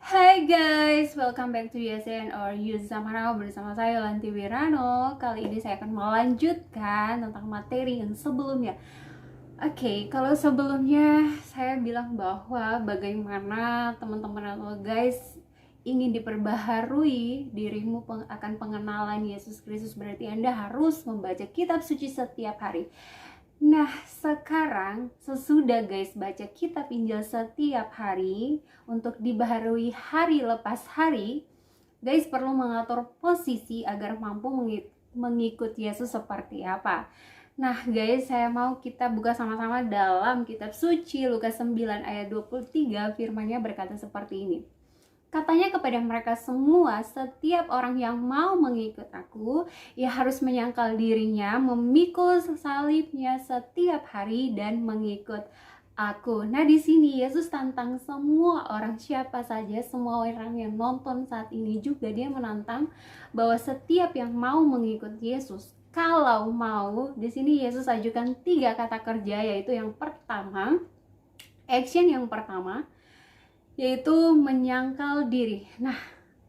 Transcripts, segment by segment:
Hai guys, welcome back to YSN or Use Sama Now bersama saya Lanti Wirano. Kali ini saya akan melanjutkan tentang materi yang sebelumnya. Oke, kalau sebelumnya saya bilang bahwa bagaimana teman-teman atau guys ingin diperbaharui dirimu akan pengenalan Yesus Kristus, berarti Anda harus membaca kitab suci setiap hari. Nah, sekarang sesudah guys baca kitab Injil setiap hari untuk dibaharui hari lepas hari, guys perlu mengatur posisi agar mampu mengikut Yesus seperti apa. Nah guys, saya mau kita buka sama-sama dalam kitab suci Lukas 9 ayat 23, firman-Nya berkata seperti ini. Katanya kepada mereka semua, setiap orang yang mau mengikut aku, ia harus menyangkal dirinya, memikul salibnya setiap hari dan mengikut aku. Nah, di sini Yesus tantang semua orang, siapa saja, semua orang yang nonton saat ini juga dia menantang bahwa setiap yang mau mengikut Yesus, kalau mau, di sini Yesus ajukan 3 kata kerja, yaitu yang pertama, action yang pertama, yaitu menyangkal diri. Nah,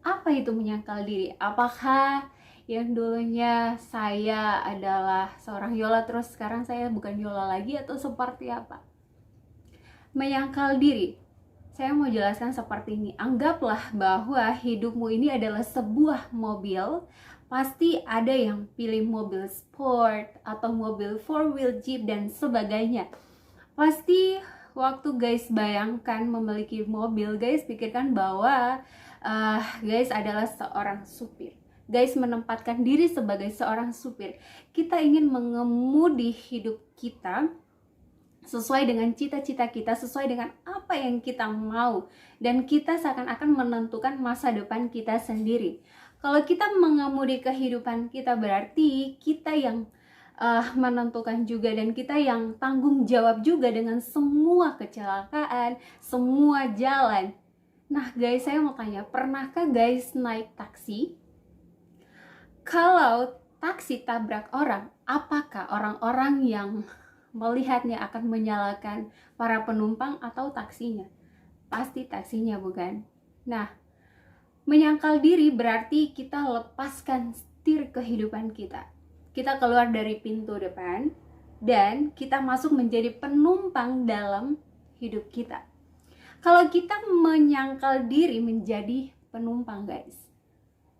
apa itu menyangkal diri? Apakah yang dulunya saya adalah seorang Yola terus sekarang saya bukan Yola lagi, atau seperti apa? Menyangkal diri, saya mau jelaskan seperti ini. Anggaplah bahwa hidupmu ini adalah sebuah mobil. Pasti ada yang pilih mobil sport atau mobil 4-wheel jeep dan sebagainya. Pasti waktu guys bayangkan memiliki mobil, guys pikirkan bahwa guys adalah seorang supir. Guys menempatkan diri sebagai seorang supir. Kita ingin mengemudi hidup kita sesuai dengan cita-cita kita, sesuai dengan apa yang kita mau, dan kita seakan-akan menentukan masa depan kita sendiri. Kalau kita mengemudi kehidupan kita, berarti kita yang menentukan juga, dan kita yang tanggung jawab juga dengan semua kecelakaan, semua jalan. Nah guys, saya mau tanya, pernahkah guys naik taksi? Kalau taksi tabrak orang, apakah orang-orang yang melihatnya akan menyalahkan para penumpang atau taksinya? Pasti taksinya, bukan? Nah, menyangkal diri berarti kita lepaskan setir kehidupan kita. Kita keluar dari pintu depan dan kita masuk menjadi penumpang dalam hidup kita. Kalau kita menyangkal diri menjadi penumpang, guys,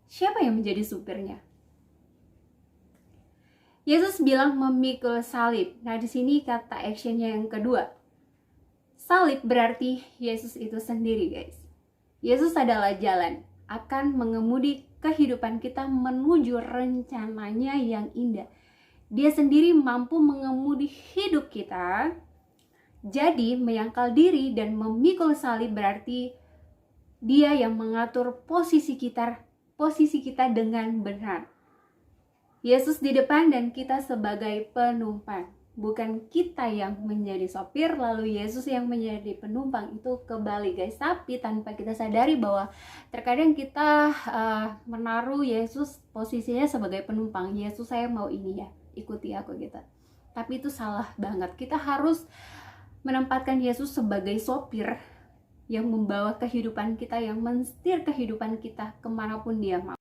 siapa yang menjadi supirnya? Yesus bilang memikul salib. Nah, di sini kata actionnya yang kedua. Salib berarti Yesus itu sendiri, guys. Yesus adalah jalan, akan mengemudi kehidupan kita menuju rencananya yang indah. Dia sendiri mampu mengemudi hidup kita. Jadi menyangkal diri dan memikul salib berarti dia yang mengatur posisi kita dengan benar. Yesus di depan dan kita sebagai penumpang. Bukan kita yang menjadi sopir lalu Yesus yang menjadi penumpang, itu kebalik guys. Tapi tanpa kita sadari bahwa terkadang kita menaruh Yesus posisinya sebagai penumpang. Yesus, saya mau ini ya, ikuti aku gitu. Tapi itu salah banget. Kita harus menempatkan Yesus sebagai sopir yang membawa kehidupan kita, yang mensetir kehidupan kita kemanapun dia mau.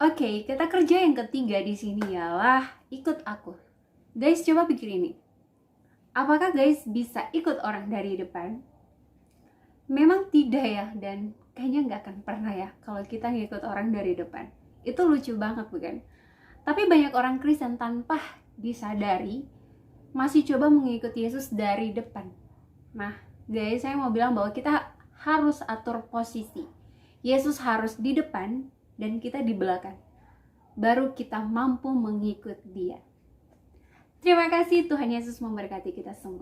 Oke, kata kerja yang ketiga di sini ialah ikut aku. Guys, coba pikir ini. Apakah guys bisa ikut orang dari depan? Memang tidak ya, dan kayaknya nggak akan pernah ya kalau kita ngikut orang dari depan. Itu lucu banget, bukan? Tapi banyak orang Kristen tanpa disadari masih coba mengikuti Yesus dari depan. Nah, guys, saya mau bilang bahwa kita harus atur posisi. Yesus harus di depan dan kita di belakang. Baru kita mampu mengikut dia. Terima kasih, Tuhan Yesus memberkati kita semua.